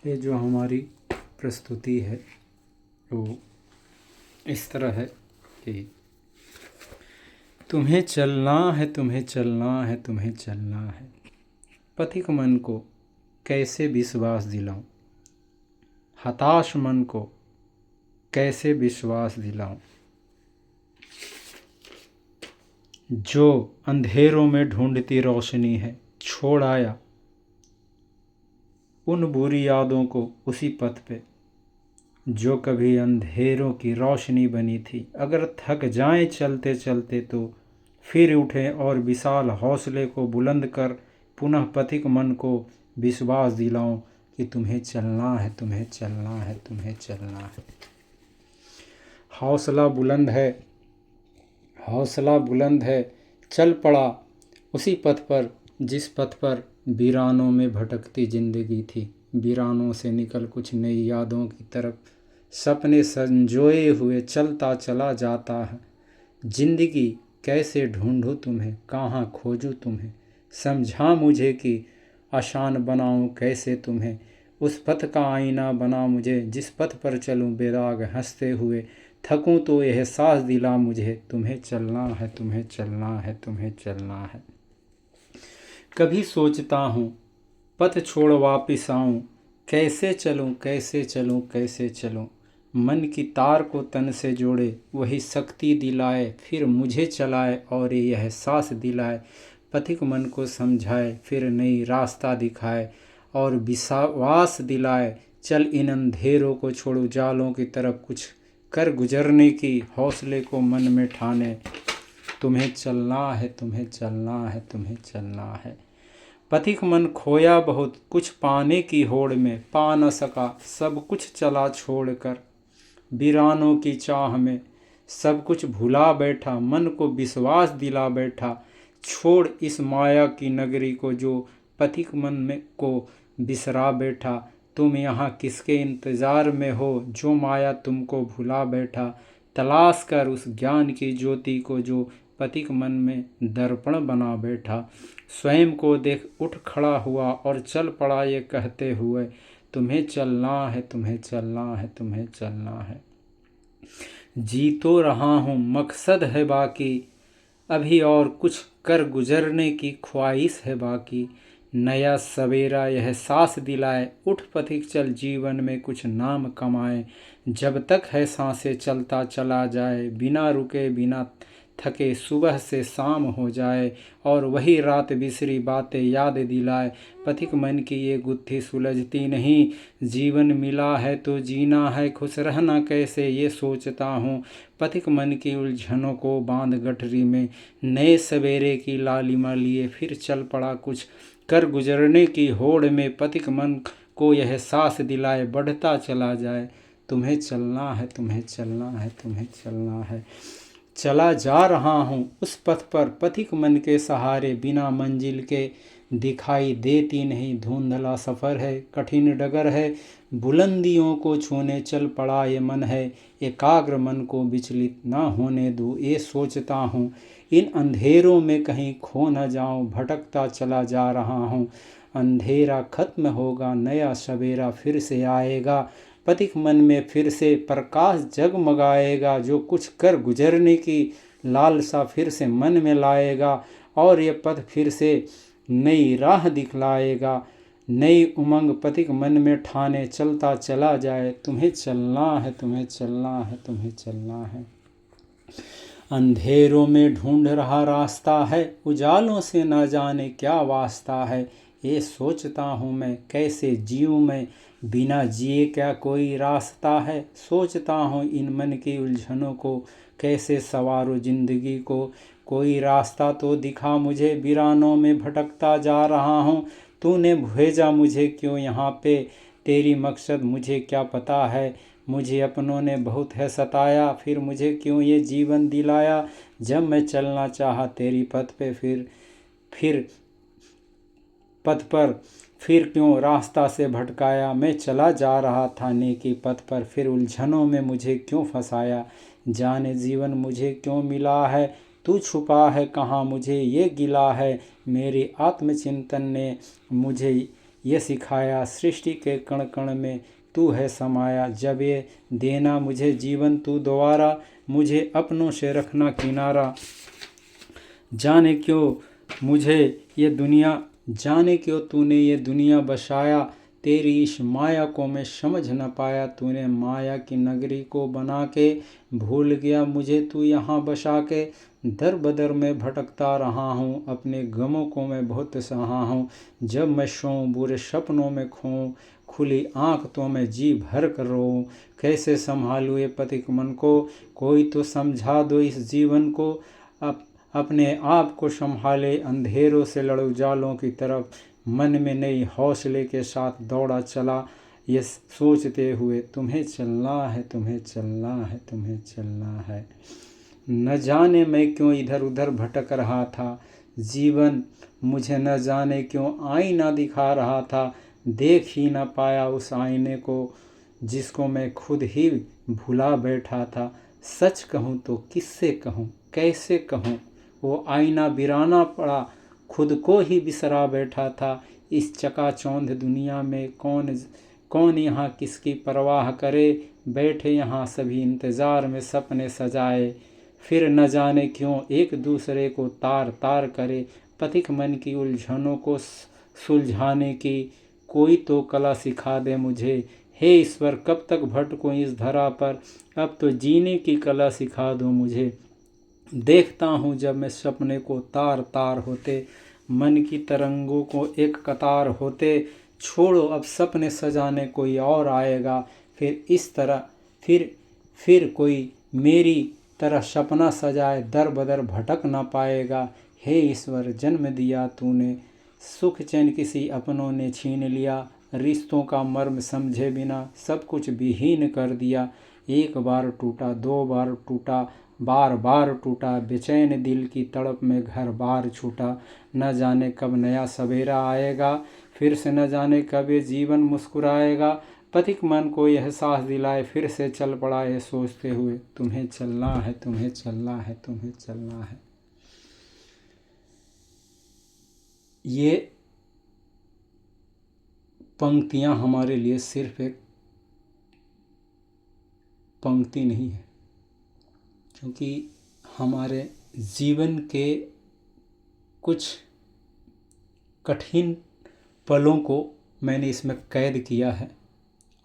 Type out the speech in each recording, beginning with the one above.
ये जो हमारी प्रस्तुति है वो इस तरह है कि तुम्हें चलना है, तुम्हें चलना है, तुम्हें चलना है। पथिक मन को कैसे विश्वास दिलाऊं, हताश मन को कैसे विश्वास दिलाऊं। जो अंधेरों में ढूंढती रोशनी है, छोड़ आया उन बुरी यादों को उसी पथ पे जो कभी अंधेरों की रोशनी बनी थी। अगर थक जाएं चलते चलते तो फिर उठें और विशाल हौसले को बुलंद कर पुनः पथिक मन को विश्वास दिलाऊं कि तुम्हें चलना है, तुम्हें चलना है, तुम्हें चलना है। हौसला बुलंद है, हौसला बुलंद है, चल पड़ा उसी पथ पर जिस पथ पर वीरानों में भटकती जिंदगी थी। वीरानों से निकल कुछ नई यादों की तरफ सपने संजोए हुए चलता चला जाता है। जिंदगी कैसे ढूंढूं तुम्हें, कहाँ खोजूं तुम्हें, समझा मुझे कि आसान बनाऊं कैसे तुम्हें। उस पथ का आईना बना मुझे जिस पथ पर चलूं बेदाग हंसते हुए। थकूं तो एहसास दिला मुझे तुम्हें चलना है, तुम्हें चलना है, तुम्हें चलना है। कभी सोचता हूँ पथ छोड़ वापिस आऊं, कैसे चलूं, कैसे चलूं, कैसे चलूं। मन की तार को तन से जोड़े वही शक्ति दिलाए, फिर मुझे चलाए और यह एहसास दिलाए। पथिक मन को समझाए, फिर नई रास्ता दिखाए और विश्वास दिलाए। चल इन अंधेरों को छोड़ उजालों की तरफ कुछ कर गुजरने की हौसले को मन में ठाने। तुम्हें चलना है, तुम्हें चलना है, तुम्हें चलना है। पथिक मन खोया बहुत कुछ पाने की होड़ में, पा न सका सब कुछ चला छोड़कर। वीरानों की चाह में सब कुछ भुला बैठा, मन को विश्वास दिला बैठा। छोड़ इस माया की नगरी को जो पथिक मन में को बिसरा बैठा। तुम यहाँ किसके इंतजार में हो जो माया तुमको भुला बैठा। तलाश कर उस ज्ञान की ज्योति को जो पथिक मन में दर्पण बना बैठा। स्वयं को देख उठ खड़ा हुआ और चल पड़ा ये कहते हुए, तुम्हें चलना है, तुम्हें चलना है, तुम्हें चलना है। जी तो रहा हूँ मकसद है बाकी, अभी और कुछ कर गुजरने की ख्वाहिश है बाकी। नया सवेरा यह सांस दिलाए, उठ पथिक चल जीवन में कुछ नाम कमाए। जब तक है सांसें चलता चला जाए, बिना रुके बिना थके सुबह से शाम हो जाए और वही रात बिसरी बातें याद दिलाए। पथिक मन की ये गुत्थी सुलझती नहीं, जीवन मिला है तो जीना है, खुश रहना कैसे ये सोचता हूँ। पथिक मन की उलझनों को बांध गठरी में नए सवेरे की लालिमा लिए फिर चल पड़ा कुछ कर गुजरने की होड़ में। पथिक मन को यह एहसास दिलाए बढ़ता चला जाए, तुम्हें चलना है, तुम्हें चलना है, तुम्हें चलना है। चला जा रहा हूँ उस पथ पर पथिक मन के सहारे, बिना मंजिल के दिखाई देती नहीं धुंधला सफ़र है। कठिन डगर है बुलंदियों को छूने चल पड़ा ये मन है। एकाग्र मन को विचलित ना होने दूँ ये सोचता हूँ। इन अंधेरों में कहीं खो न जाऊँ, भटकता चला जा रहा हूँ। अंधेरा खत्म होगा नया सवेरा फिर से आएगा। पथिक मन में फिर से प्रकाश जगमगाएगा, जो कुछ कर गुजरने की लालसा फिर से मन में लाएगा और ये पथ फिर से नई राह दिखलाएगा। नई उमंग पथिक मन में ठाने चलता चला जाए, तुम्हें चलना है, तुम्हें चलना है, तुम्हें चलना है। अंधेरों में ढूंढ रहा रास्ता है, उजालों से न जाने क्या वास्ता है। ये सोचता हूँ मैं कैसे जीऊँ मैं, बिना जिए क्या कोई रास्ता है। सोचता हूँ इन मन की उलझनों को कैसे सवारूं जिंदगी को। कोई रास्ता तो दिखा मुझे, वीरानों में भटकता जा रहा हूँ। तूने भेजा मुझे क्यों यहाँ पे, तेरी मकसद मुझे क्या पता है। मुझे अपनों ने बहुत है सताया, फिर मुझे क्यों ये जीवन दिलाया। जब मैं चलना चाहा तेरी पथ पे फिर पथ पर फिर क्यों रास्ता से भटकाया। मैं चला जा रहा था नेकी पथ पर, फिर उलझनों में मुझे क्यों फंसाया। जाने जीवन मुझे क्यों मिला है, तू छुपा है कहाँ मुझे ये गिला है। मेरे आत्मचिंतन ने मुझे ये सिखाया, सृष्टि के कण कण में तू है समाया। जब ये देना मुझे जीवन तू दोबारा, मुझे अपनों से रखना किनारा। जाने क्यों मुझे ये दुनिया, जाने क्यों तूने ये दुनिया बसाया, तेरी इस माया को मैं समझ न पाया। तूने माया की नगरी को बना के, भूल गया मुझे तू यहाँ बसा के। दर बदर में भटकता रहा हूँ, अपने गमों को मैं बहुत सहा हूँ। जब मैं सोऊं बुरे सपनों में खोऊं, खुली आँख तो मैं जी भर कर रोऊं। कैसे संभालूं ये पथिक मन को, कोई तो समझा दो इस जीवन को। अपने आप को संभाले, अंधेरों से लड़ उजालों की तरफ। मन में नई हौसले के साथ दौड़ा चला, ये सोचते हुए तुम्हें चलना है, तुम्हें चलना है, तुम्हें चलना है। न जाने मैं क्यों इधर उधर भटक रहा था, जीवन मुझे न जाने क्यों आईना दिखा रहा था। देख ही न पाया उस आईने को, जिसको मैं खुद ही भुला बैठा था। सच कहूँ तो किससे कहूँ, कैसे कहूँ, वो आईना वीराना पड़ा, खुद को ही बिसरा बैठा था। इस चकाचौंध दुनिया में कौन यहाँ किसकी परवाह करे। बैठे यहाँ सभी इंतज़ार में सपने सजाए, फिर न जाने क्यों एक दूसरे को तार तार करे। पथिक मन की उलझनों को सुलझाने की कोई तो कला सिखा दे मुझे। हे ईश्वर कब तक भटकूं इस धरा पर, अब तो जीने की कला सिखा दो मुझे। देखता हूँ जब मैं सपने को तार तार होते, मन की तरंगों को एक कतार होते। छोड़ो अब सपने सजाने कोई और आएगा, फिर इस तरह फिर कोई मेरी तरह सपना सजाए, दर बदर भटक ना पाएगा। हे ईश्वर जन्म दिया तूने, सुख चैन किसी अपनों ने छीन लिया। रिश्तों का मर्म समझे बिना सब कुछ विहीन कर दिया। एक बार टूटा, दो बार टूटा, बार बार टूटा। बेचैन दिल की तड़प में घर बार छूटा। न जाने कब नया सवेरा आएगा, फिर से न जाने कब ये जीवन मुस्कुराएगा। पथिक मन को यह एहसास दिलाए, फिर से चल पड़ा ये सोचते हुए तुम्हें चलना है, तुम्हें चलना है, तुम्हें चलना है। ये पंक्तियां हमारे लिए सिर्फ एक पंक्ति नहीं है, क्योंकि हमारे जीवन के कुछ कठिन पलों को मैंने इसमें कैद किया है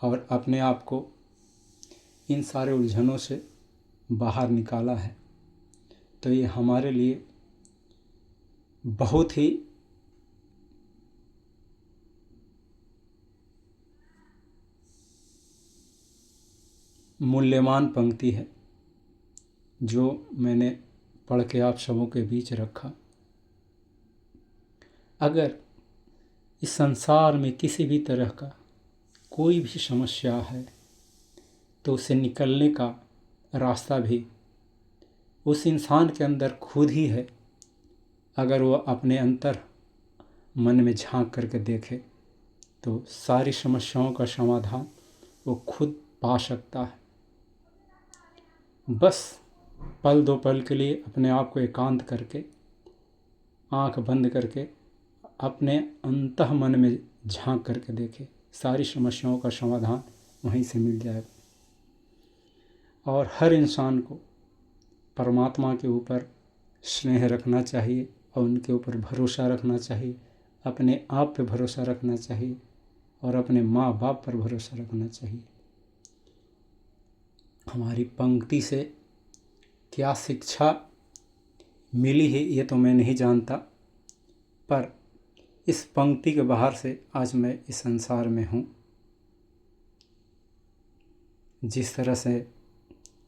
और अपने आप को इन सारे उलझनों से बाहर निकाला है। तो ये हमारे लिए बहुत ही मूल्यवान पंक्ति है जो मैंने पढ़ के आप सबों के बीच रखा। अगर इस संसार में किसी भी तरह का कोई भी समस्या है तो उसे निकलने का रास्ता भी उस इंसान के अंदर खुद ही है। अगर वो अपने अंतर मन में झांक करके देखे तो सारी समस्याओं का समाधान वो खुद पा सकता है। बस पल दो पल के लिए अपने आप को एकांत करके, आंख बंद करके अपने अंतः मन में झांक करके देखे, सारी समस्याओं का समाधान वहीं से मिल जाएगा। और हर इंसान को परमात्मा के ऊपर स्नेह रखना चाहिए और उनके ऊपर भरोसा रखना चाहिए, अपने आप पे भरोसा रखना चाहिए और अपने माँ बाप पर भरोसा रखना चाहिए। हमारी पंक्ति से क्या शिक्षा मिली है ये तो मैं नहीं जानता, पर इस पंक्ति के बाहर से आज मैं इस संसार में हूँ। जिस तरह से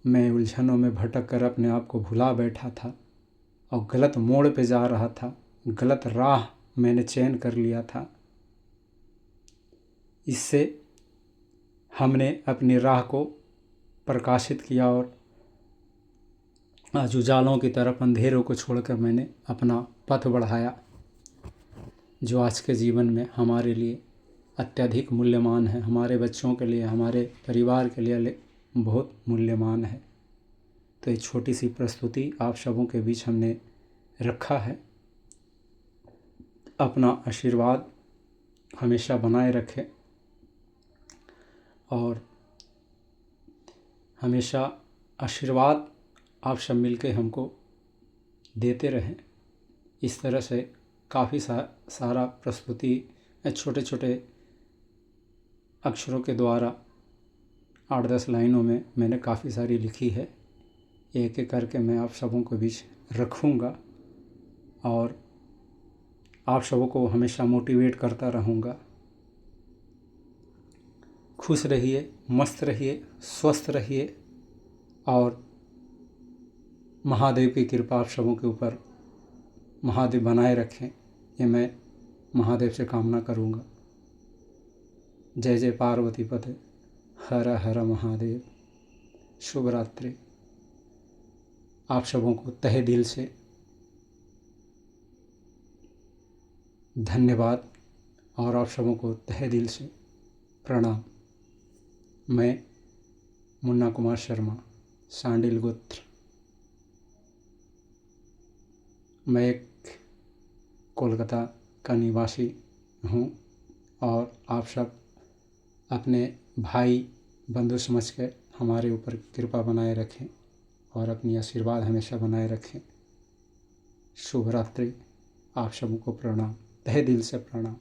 मैं उलझनों में भटक कर अपने आप को भुला बैठा था और गलत मोड़ पे जा रहा था, गलत राह मैंने चयन कर लिया था, इससे हमने अपनी राह को प्रकाशित किया और आज उजालों की तरफ अंधेरों को छोड़कर मैंने अपना पथ बढ़ाया, जो आज के जीवन में हमारे लिए अत्यधिक मूल्यवान है, हमारे बच्चों के लिए, हमारे परिवार के लिए बहुत मूल्यवान है। तो एक छोटी सी प्रस्तुति आप सबों के बीच हमने रखा है। अपना आशीर्वाद हमेशा बनाए रखे और हमेशा आशीर्वाद आप सब मिलके हमको देते रहें। इस तरह से काफ़ी सारा प्रस्तुति छोटे छोटे अक्षरों के द्वारा 8-10 लाइनों में मैंने काफ़ी सारी लिखी है। एक एक करके मैं आप सबों के बीच रखूँगा और आप सबों को हमेशा मोटिवेट करता रहूँगा। खुश रहिए, मस्त रहिए, स्वस्थ रहिए और महादेव की कृपा आप सबों के ऊपर महादेव बनाए रखें, ये मैं महादेव से कामना करूँगा। जय जय पार्वती पते, हर हर महादेव। शुभ रात्रि। आप सबों को तहे दिल से धन्यवाद और आप सबों को तहे दिल से प्रणाम। मैं मुन्ना कुमार शर्मा, सांडिल गोत्र। मैं एक कोलकाता का निवासी हूँ और आप सब अपने भाई बंधु समझकर हमारे ऊपर कृपा बनाए रखें और अपनी आशीर्वाद हमेशा बनाए रखें। शुभ रात्रि। आप सबों को प्रणाम, तहे दिल से प्रणाम।